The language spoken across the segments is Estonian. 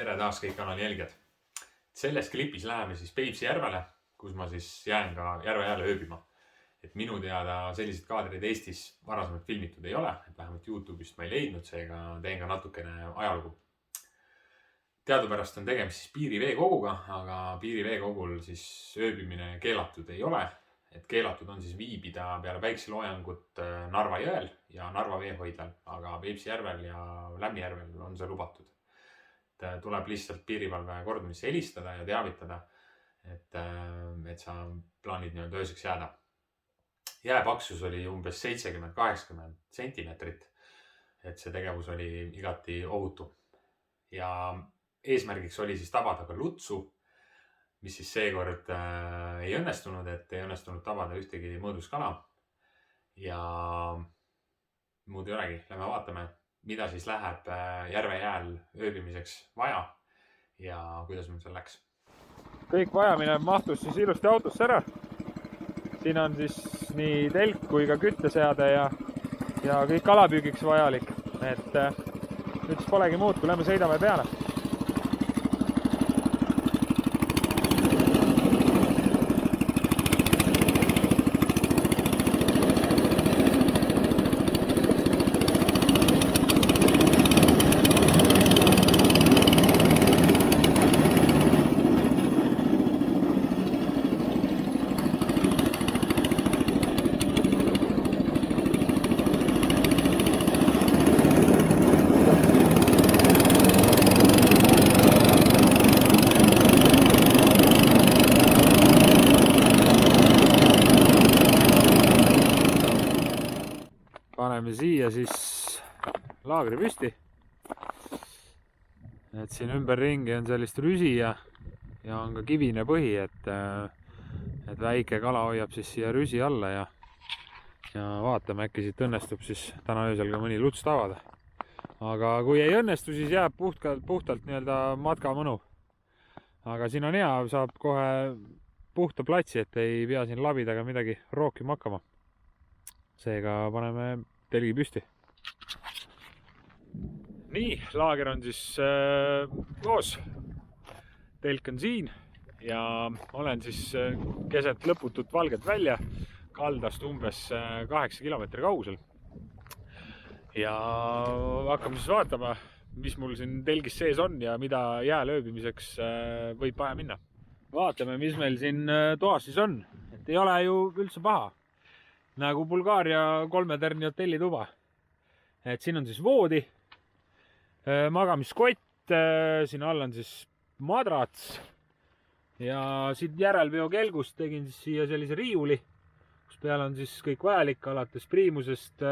Tere taas kõik kanali jälgijad. Selles klipis läheme siis Peipsi järvele, kus ma siis jään ka järve jääle ööbima. Et minu teada sellised kaadrid Eestis varasemalt filmitud ei ole, et vähemalt YouTube'ist ma ei leidnud, seega teen ka natukene ajalugu. Teadupärast on tegemist siis piiriveekoguga, aga piiriveekogul siis ööbimine keelatud ei ole. Et keelatud on siis viibida peale päikseloojangut Narva jõel ja Narva veehoidlal, aga Peipsi järvel ja Lämmijärvel on see lubatud. Tuleb lihtsalt piirivalve kordumisse helistada ja teavitada, et sa plaanid ööseks jääda. Jääpaksus oli umbes 70-80 sentimeetrit, et see tegevus oli igati ohutu. Ja eesmärgiks oli siis tabada ka lutsu, mis siis seekord ei õnnestunud, et ei õnnestunud tabada ühtegi mõõduskala. Ja muud ei olegi, lähme vaatame, mida siis läheb järve jääl ööbimiseks vaja ja kuidas meil seal läks. Kõik vajamine mahtus siis ilusti autosse ära. Siin on siis nii telk kui ka kütteseade ja kõik kalapüügiks vajalik. Et nüüd siis polegi muud, kui lähme sõidame peale. Paneme siia siis laagri püsti. Et siin ümberringi on sellist rüsi ja on ka kivine põhi, et väike kala hoiab siis siia rüsi alla ja vaatame, äkki siit õnnestub siis täna öösel ka mõni luts tabada. Aga kui ei õnnestu, siis jääb puhtalt matka mõnu. Aga siin on hea, saab kohe puhta platsi, et ei pea siin labidaga midagi rookima hakkama. Seega paneme telgi püsti. Nii, laager on siis koos. Telk on siin ja olen siis keset lõputut valget välja kaldast umbes 8 kilomeetri kaugusel. Ja hakkame siis vaatama, mis mul siin telgis sees on ja mida jääl ööbimiseks võib vaja minna. Vaatame, mis meil siin toas siis on. Et ei ole ju üldse paha. Nagu Bulgaaria 3-tärni hotellituba. Et siin on siis voodi, magamiskott, siin all on siis madrats ja siit järelveokelgust tegin siis siia sellise riiuli, kus peal on siis kõik vajalik alates priimusest.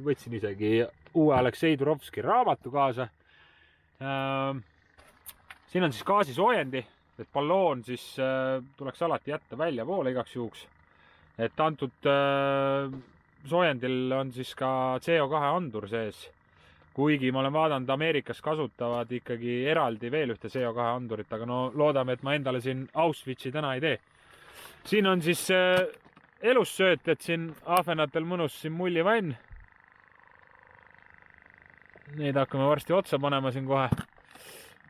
Võtsin isegi uue Aleksei Turovski raamatu kaasa. Siin on siis gaasisoojendi, et balloon siis tuleks alati jätta välja poole igaks juhuks. Et antud soojendil on siis ka CO2 andur sees, kuigi ma olen vaadanud, Ameerikas kasutavad ikkagi eraldi veel ühte CO2 andurit, aga no loodame, et ma endale siin Auschwitzi täna ei tee. Siin on siis elussööt, et siin ahvenatel mõnus siin mullivann. Neid hakkame varsti otsa panema siin kohe.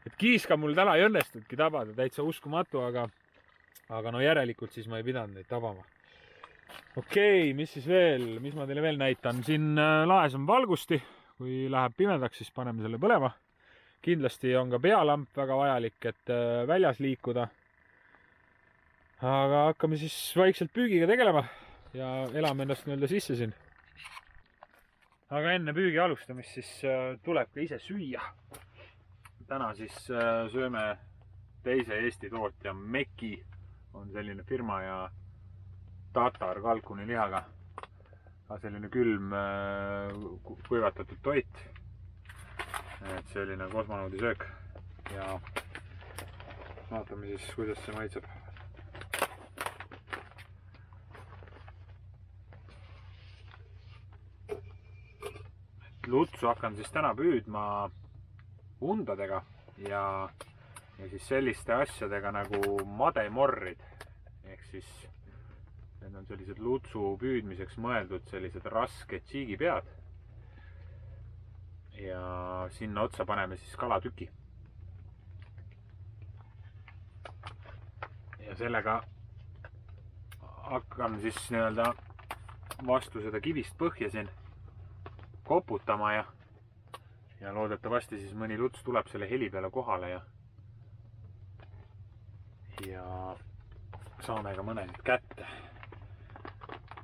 Et kiiska mul täna ei õnnestudki tabada, täitsa uskumatu, aga no järelikult siis ma ei pidanud neid tabama. Okei, mis siis veel, mis ma teile veel näitan? Siin laes on valgusti, kui läheb pimedaks, siis paneme selle põlema. Kindlasti on ka pealamp väga vajalik, et väljas liikuda. Aga hakkame siis vaikselt püügiga tegelema ja elame ennast sisse siin. Aga enne püügi alustamist siis tuleb ka ise süüa. Täna siis sööme teise Eesti tootja Meki on selline firma ja tatar kalkuni lihaga. Ka selline külm kuivatatud toit. Et selline kosmonaudi söök. Ja vaatame siis, kuidas see maitseb. Lutsu hakkan siis täna püüdma undadega ja siis selliste asjadega nagu mademorrid. Ehk siis need on sellised lutsu püüdmiseks mõeldud sellised rasked tsiigipead. Ja sinna otsa paneme siis kalatüki. ja sellega hakkan siis nii-öelda vastu seda kivist põhja siin koputama ja loodetavasti siis mõni luts tuleb selle heli peale kohale ja saame ka mõne nüüd kätte.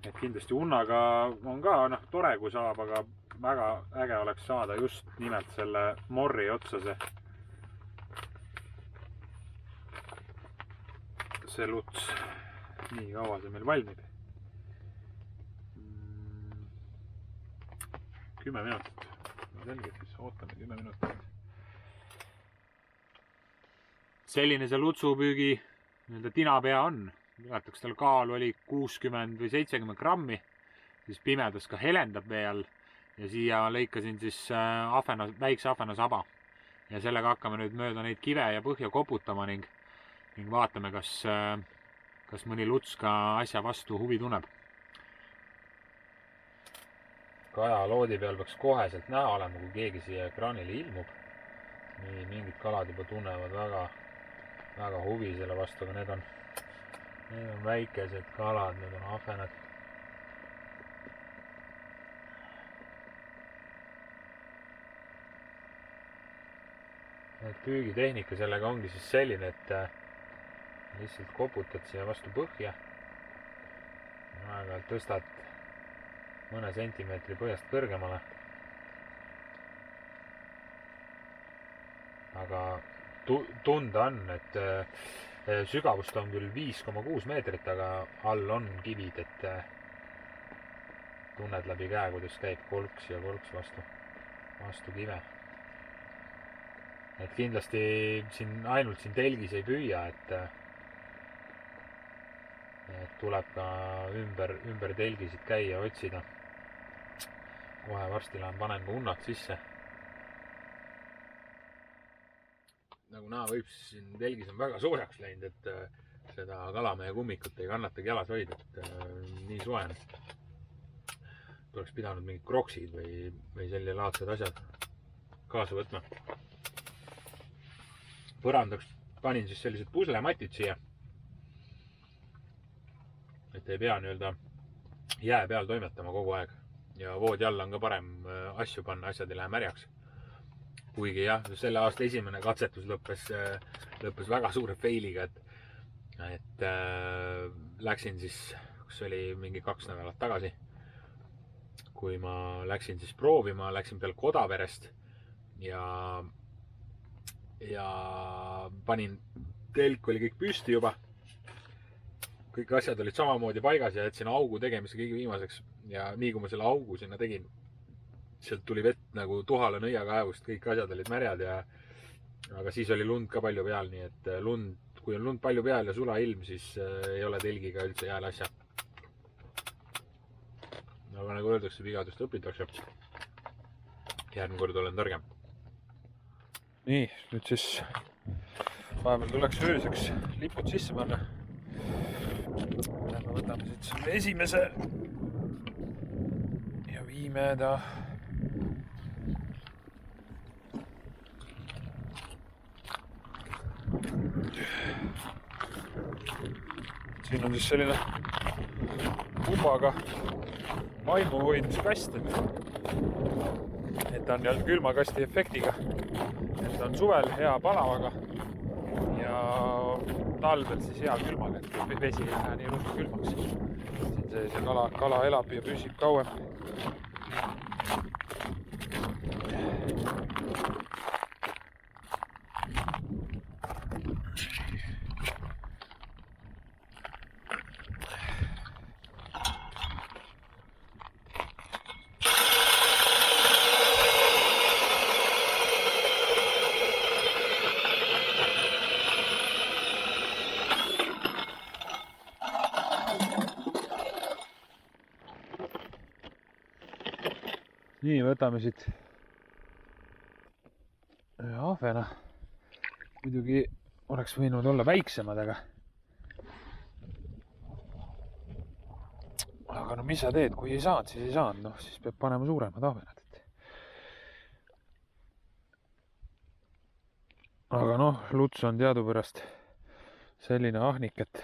Et kindlasti unnaga on ka tore, kui saab, aga väga äge oleks saada just nimelt selle morri otsa see luts. Nii kaua see meil valmib. 10 minutit. Selge, siis ootame 10 minutit. Selline see lutsupüügi tinapea on. Mäletaks tal kaal oli 60 või 70 grammi. Siis pimedas ka helendab vee all. Ja siia lõikasin siis väikse ahvena saba. Ja sellega hakkame nüüd mööda neid kive ja põhja koputama ning vaatame, kas mõni luts ka asja vastu huvi tunneb. Kaja loodi peal peaks koheselt näha olema, kui keegi siia ekraanile ilmub. Nii, mingid kalad juba tunnevad väga huvi selle vastu, aga need on väikesed kalad, need on ahvenad. Püügitehnika sellega ongi siis selline, et lihtsalt koputad siia vastu põhja. Aeg-ajalt tõstad mõne sentimeetri põhjast kõrgemale. Aga tunda on, et sügavust on küll 5,6 meetrit, aga all on kivid, et tunned läbi käe, kuidas käib kolks ja kolks vastu kive. Et kindlasti ainult siin telgis ei püüa, et tuleb ka ümber telgisid käia, otsida. Kohe varsti panen ka unnad sisse. Nagu näha võib, siin telgis on väga soojaks läinud, et seda kalamehe kummikut ei kannatagi jalas hoida, et nii soe on. Tuleks pidanud mingid kroksid või selline laadsed asjad kaasa võtma. Põrandaks panin siis sellised puslematid siia, et ei pea jää peal toimetama kogu aeg ja voodi all on ka parem asju panna, asjad ei lähe märjaks. Kuigi jah, selle aasta esimene katsetus lõppes väga suure failiga, et läksin siis, kus oli mingi 2 nädalat tagasi, kui ma läksin siis proovima, läksin peal Kodaverest ja panin, telk oli kõik püsti juba. Kõik asjad olid samamoodi paigas ja jätsin augu tegemise kõige viimaseks. Ja nii kui ma selle augu sinna tegin, sealt tuli vett nagu tuhale nõiakaevust, kõik asjad olid märjad aga siis oli lund ka palju peal, nii et kui on lund palju peal ja sula ilm, siis ei ole telgiga üldse jääl asja. Aga nagu öeldakse, vigadest õpitakse. Järgmine kord olen targem. Nii, nüüd siis vahepeal tuleks ööseks lipud sisse panna. Me võtame siit selle esimese ja viime ta siin on siis selline kumbaga maimu hoidmiskast, et ta on külmakasti efektiga, et ta on suvel hea palavaga ja talvel siis hea külmaga, et vesi ei lähe nii ruttu külmaks. Siin see kala elab ja püsib kauem. Nii, võtame siit ahvena. Muidugi oleks võinud olla väiksemad, aga no mis sa teed, kui ei saanud, siis ei saanud, noh, siis peab panema suuremad ahvenad. Aga noh, luts on teadupärast selline ahniket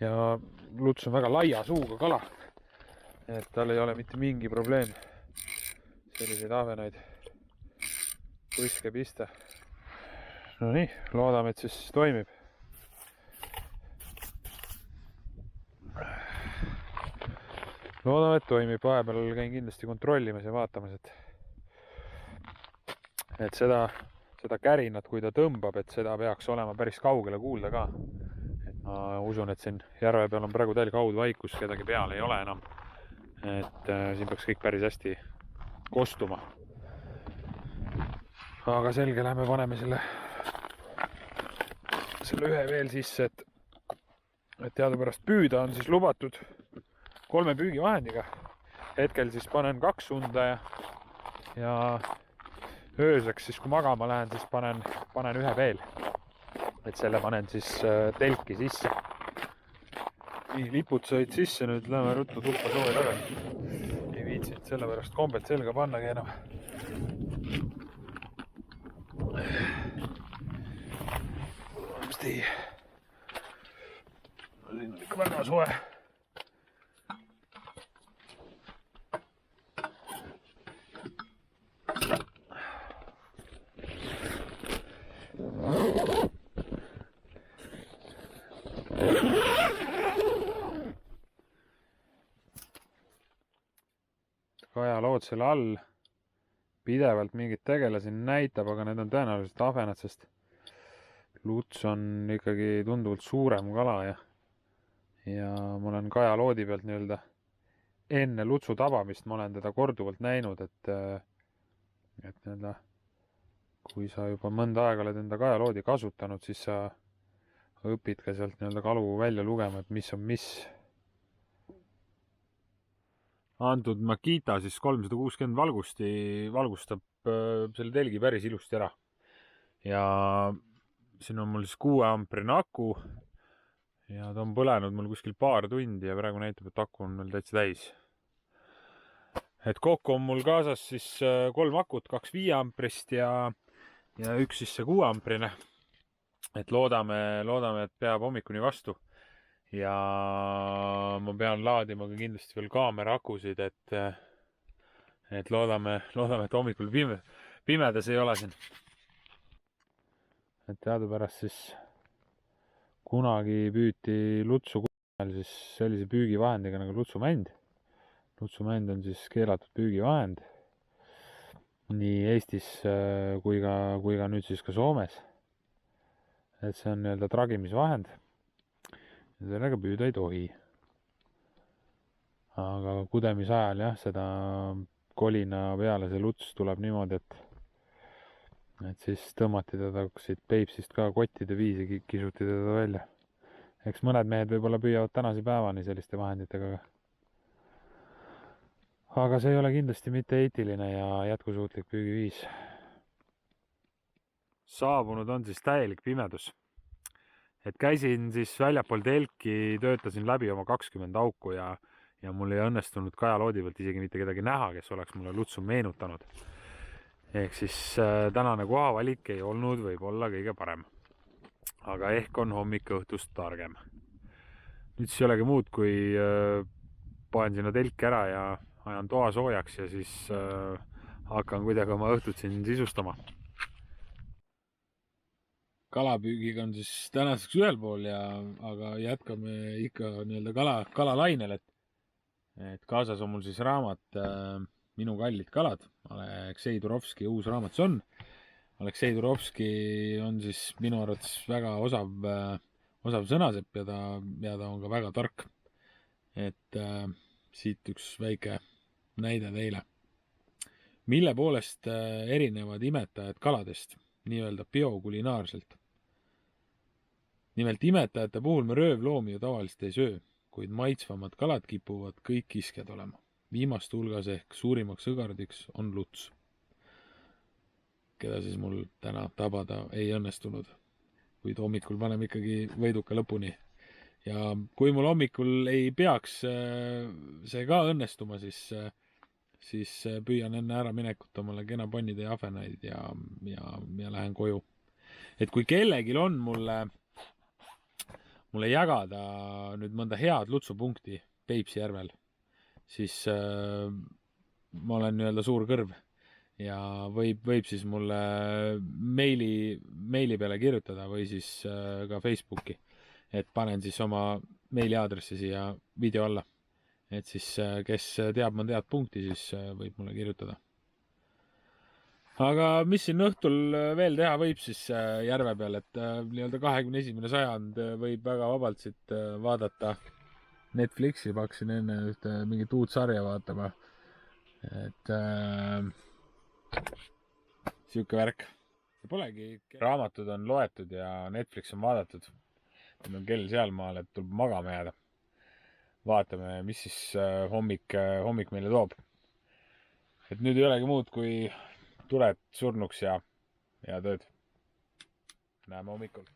ja luts on väga laia suuga kala, et tal ei ole mitte mingi probleem selliseid ahvenaid põske pista. No nii, loodame, et siis toimib. Loodame, et toimib. Vahepeal käin kindlasti kontrollimas ja vaatamas, et seda kärinat, kui ta tõmbab, et seda peaks olema päris kaugele kuulda ka. Et ma usun, et siin järve peal on praegu täielik haudvaikus, kedagi peal ei ole enam. Et siin peaks kõik päris hästi kostuma. Aga selge, lähme paneme selle ühe veel sisse, et teadupärast püüda on siis lubatud 3 püügivahendiga. Hetkel siis panen 2 sunda ja ööseks siis, kui magama lähen, siis panen ühe veel. Et selle panen siis telki sisse. Nii, lipud said sisse, nüüd lähme ruttu tuppa sooja tagasi. Ei viitsinud selle pärast kombelt selga pannagi enam. Siin on ikka väga soe. Kajalood selle all pidevalt mingid tegelasi näitab, aga need on tõenäoliselt ahvenad, sest luts on ikkagi tunduvalt suurem kala ja ma olen kajaloodi pealt nii-öelda enne lutsu tabamist ma olen teda korduvalt näinud, et nii-öelda kui sa juba mõnda aega oled enda kajaloodi kasutanud, siis sa õpid ka sealt nii-öelda kalu välja lugema, et mis on mis. Antud Makita siis 360 valgustab selle telgi päris ilusti ära. Ja siin on mul siis 6 amprine aku ja ta on põlenud mul kuskil paar tundi ja praegu näitab, et aku on veel täitsa täis. Et kokku on mul kaasas siis 3 akut, 2 5 amprist ja üks siis see 6 amprine. Et loodame, et peab hommikuni vastu. Ja ma pean laadima ka kindlasti veel kaamera akusid, et loodame, et hommikul pimedas ei ole siin. Et teadupärast siis kunagi püüti lutsu siis sellise püügivahendiga nagu lutsumänd. Lutsumänd on siis keelatud püügivahend nii Eestis kui ka nüüd siis ka Soomes. Et see on nii-öelda tragimisvahend. Ja sellega püüda ei tohi. Aga kudemis ajal jah, seda kolina peale see luts tuleb niimoodi, et siis tõmmati teda siit Peipsist ka kottide viisi, kisuti teda välja. Eks mõned mehed võib-olla püüavad tänase päevani selliste vahenditega. Aga see ei ole kindlasti mitte eetiline ja jätkusuutlik püügiviis. Saabunud on siis täielik pimedus. Et käisin siis väljapool telki, töötasin läbi oma 20 auku ja mul ei õnnestunud kajaloodi pealt isegi mitte kedagi näha, kes oleks mulle lutsu meenutanud. Ehk siis tänane kohavalik ei olnud võib-olla kõige parem. Aga ehk on hommik õhtust targem. Nüüd siis ei olegi muud, kui paen sinna telki ära ja ajan toa soojaks ja siis hakkan kuidagi oma õhtut siin sisustama. Kalapüügiga on siis tänaseks ühel pool aga jätkame ikka nii-öelda kalalainel, et kaasas on mul siis raamat Minu kallid kalad. Aleksei Turovski uus raamat see on. Aleksei Turovski on siis minu arvates väga osav sõnasepp ja ta on ka väga tark. Et siit üks väike näide teile. Mille poolest erinevad imetajad kaladest, nii-öelda biokulinaarselt? Nimelt imetajate puhul me röövloomi ju tavaliselt ei söö, kuid maitsvamad kalad kipuvad kõik kiskjad olema. Viimast hulgas ehk suurimaks sõgardiks on luts, keda siis mul täna tabada ei õnnestunud, kuid hommikul paneme ikkagi võiduka lõpuni. Ja kui mul hommikul ei peaks see ka õnnestuma, siis püüan enne ära minekut omale kena pannide ja ahvenaid ja lähen koju. Et kui kellegil on mulle mulle jagada nüüd mõnda head lutsupunkti Peipsi järvel, siis ma olen nii-öelda suur kõrv ja võib siis mulle meili peale kirjutada või siis ka Facebooki, et panen siis oma meiliaadressi siia video alla. Et siis kes teab mõnda head punkti, siis võib mulle kirjutada. Aga mis siin õhtul veel teha võib siis järve peal, et nii-öelda 21. sajand võib väga vabalt siit vaadata Netflixi, paksin enne ühte mingit uut sarja vaatama. Et siuke värk. Polegi, raamatud on loetud ja Netflix on vaadatud. Nüüd on kell sealmaal, et tuleb magama jääda. Vaatame, mis siis hommik meile toob. Et nüüd ei olegi muud kui tuled surnuks ja tööd. Näeme hommikul.